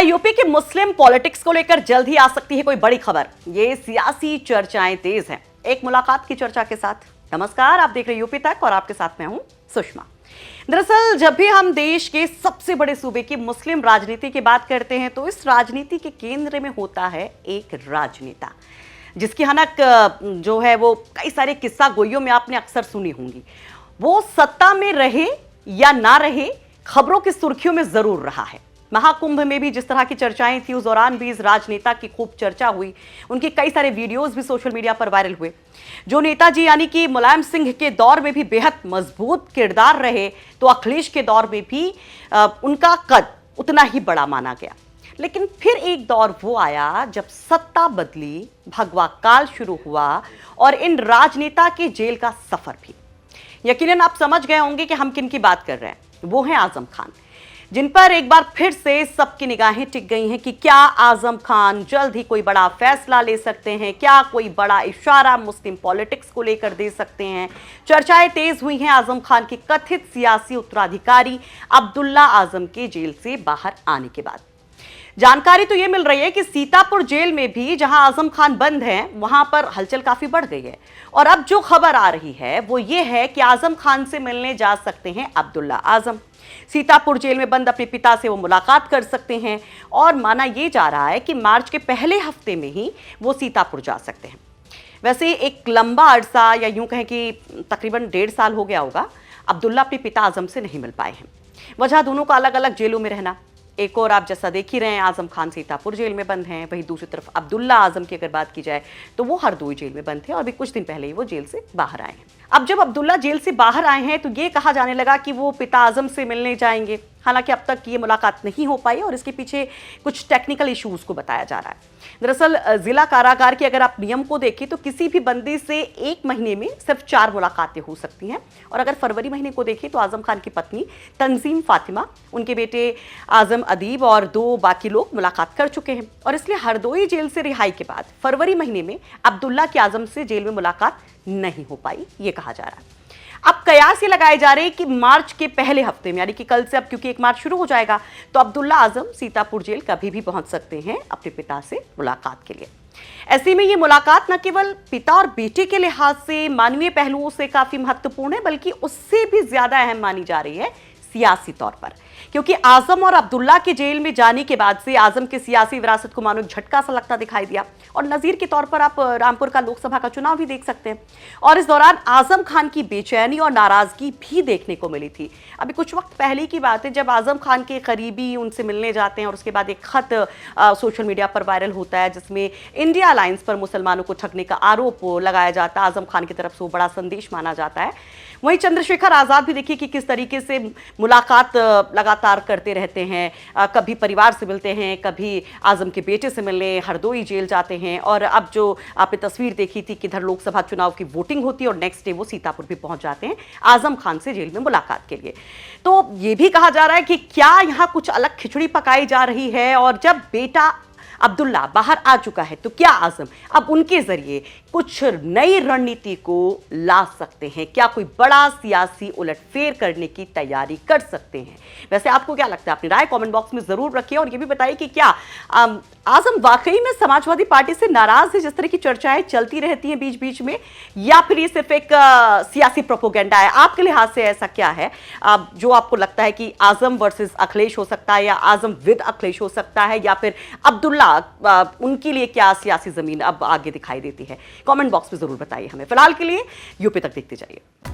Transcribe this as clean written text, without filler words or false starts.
UP की मुस्लिम politics को लेकर जल्द ही आ सकती है कोई बड़ी खबर। ये सियासी चर्चाएं तेज हैं। एक मुलाकात की चर्चा के साथ। नमस्कार, आप देख रहे यूपी तक और आपके साथ मैं हूं सुषमा। दरअसल जब भी हम देश के सबसे बड़े सूबे की मुस्लिम राजनीति की बात करते हैं तो इस राजनीति के केंद्र में होता है एक राजनेता जिसकी हनक जो है वो कई सारे किस्सा गोइयों में आपने अक्सर सुनी होंगी। वो सत्ता में रहे या ना रहे, खबरों की सुर्खियों में जरूर रहा है। महाकुंभ में भी जिस तरह की चर्चाएं थी, उस दौरान भी इस राजनेता की खूब चर्चा हुई। उनके कई सारे वीडियोस भी सोशल मीडिया पर वायरल हुए। जो नेताजी यानी कि मुलायम सिंह के दौर में भी बेहद मजबूत किरदार रहे, तो अखिलेश के दौर में भी उनका कद उतना ही बड़ा माना गया। लेकिन फिर एक दौर वो आया जब सत्ता बदली, भगवा काल शुरू हुआ और इन राजनेता के जेल का सफर भी। यकीनन आप समझ गए होंगे कि हम किन की बात कर रहे हैं। वो हैं आजम खान, जिन पर एक बार फिर से सबकी निगाहें टिक गई हैं कि क्या आजम खान जल्द ही कोई बड़ा फैसला ले सकते हैं, क्या कोई बड़ा इशारा मुस्लिम पॉलिटिक्स को लेकर दे सकते हैं। चर्चाएं तेज हुई हैं आजम खान के कथित सियासी उत्तराधिकारी अब्दुल्ला आजम के जेल से बाहर आने के बाद। जानकारी तो यह मिल रही है कि सीतापुर जेल में भी जहां आजम खान बंद हैं, वहां पर हलचल काफी बढ़ गई है। और अब जो खबर आ रही है वो ये है कि आजम खान से मिलने जा सकते हैं अब्दुल्ला आजम। सीतापुर जेल में बंद अपने पिता से वो मुलाकात कर सकते हैं और माना यह जा रहा है कि मार्च के पहले हफ्ते में ही वो सीतापुर जा सकते हैं। वैसे एक लंबा अरसा या यूं कहें कि तकरीबन 1.5 साल हो गया होगा अब्दुल्ला अपने पिता आजम से नहीं मिल पाए हैं। वजह दोनों का अलग अलग जेलों में रहना। एक और आप जैसा देख ही रहे हैं, आजम खान सीतापुर जेल में बंद हैं, वहीं दूसरी तरफ अब्दुल्ला आजम की अगर बात की जाए तो वो हरदोई जेल में बंद थे और अभी कुछ दिन पहले ही वो जेल से बाहर आए हैं। अब जब अब्दुल्ला जेल से बाहर आए हैं तो ये कहा जाने लगा कि वो पिता आजम से मिलने जाएंगे। हालांकि अब तक ये मुलाकात नहीं हो पाई और इसके पीछे कुछ टेक्निकल इश्यूज को बताया जा रहा है। दरअसल जिला कारागार के अगर आप नियम को देखें तो किसी भी बंदी से 1 महीने में सिर्फ 4 मुलाकातें हो सकती हैं। और अगर फरवरी महीने को देखें तो आजम खान की पत्नी तंजीम फातिमा, उनके बेटे आजम अदीब और 2 बाकी लोग मुलाकात कर चुके हैं। और इसलिए हरदोई जेल से रिहाई के बाद फरवरी महीने में अब्दुल्ला की आजम से जेल में मुलाकात नहीं हो पाई, ये कहा जा रहा है। अब कयास ये लगाए जा रहे हैं कि मार्च के पहले हफ्ते में, यानी कि कल से, अब क्योंकि 1 मार्च शुरू हो जाएगा, तो अब्दुल्ला आजम सीतापुर जेल कभी भी पहुंच सकते हैं अपने पिता से मुलाकात के लिए। ऐसे में ये मुलाकात न केवल पिता और बेटे के लिहाज से, मानवीय पहलुओं से काफी महत्वपूर्ण है, बल्कि उससे भी ज्यादा अहम मानी जा रही है सियासी तौर पर। क्योंकि आजम और अब्दुल्ला के जेल में जाने के बाद से आजम की सियासी विरासत को मानो एक झटका सा लगता दिखाई दिया। और नजीर के तौर पर आप रामपुर का लोकसभा का चुनाव भी देख सकते हैं। और इस दौरान आजम खान की बेचैनी और नाराजगी भी देखने को मिली थी। अभी कुछ वक्त पहले की बात है जब आजम खान के करीबी उनसे मिलने जाते हैं और उसके बाद एक खत सोशल मीडिया पर वायरल होता है जिसमें इंडिया अलायंस पर मुसलमानों को ठगने का आरोप लगाया जाता है। आजम खान की तरफ से वो बड़ा संदेश माना जाता है। वहीं चंद्रशेखर आजाद भी देखिए कि किस तरीके से मुलाकात लगातार करते रहते हैं। कभी परिवार से मिलते हैं, कभी आजम के बेटे से मिलने हरदोई जेल जाते हैं। और अब जो आपने तस्वीर देखी थी कि इधर लोकसभा चुनाव की वोटिंग होती है और नेक्स्ट डे वो सीतापुर भी पहुंच जाते हैं आजम खान से जेल में मुलाकात के लिए। तो ये भी कहा जा रहा है कि क्या यहाँ कुछ अलग खिचड़ी पकाई जा रही है। और जब बेटा अब्दुल्ला बाहर आ चुका है तो क्या आजम अब उनके जरिए कुछ नई रणनीति को ला सकते हैं? क्या कोई बड़ा सियासी उलटफेर करने की तैयारी कर सकते हैं? वैसे आपको क्या लगता है? अपनी राय कमेंट बॉक्स में जरूर रखिए और ये भी बताइए कि क्या आजम वाकई में समाजवादी पार्टी से नाराज है, जिस तरह की चर्चाएं चलती रहती हैं बीच बीच में, या फिर ये सिर्फ एक सियासी प्रोपोगेंडा है? आपके लिहाज से ऐसा क्या है जो आपको लगता है कि आजम वर्सेस अखिलेश हो सकता है, या आजम विद अखिलेश हो सकता है, या फिर अब्दुल्ला उनके लिए क्या सियासी जमीन अब आगे दिखाई देती है? कमेंट बॉक्स में जरूर बताइए हमें। फिलहाल के लिए यूपी तक देखते जाइए।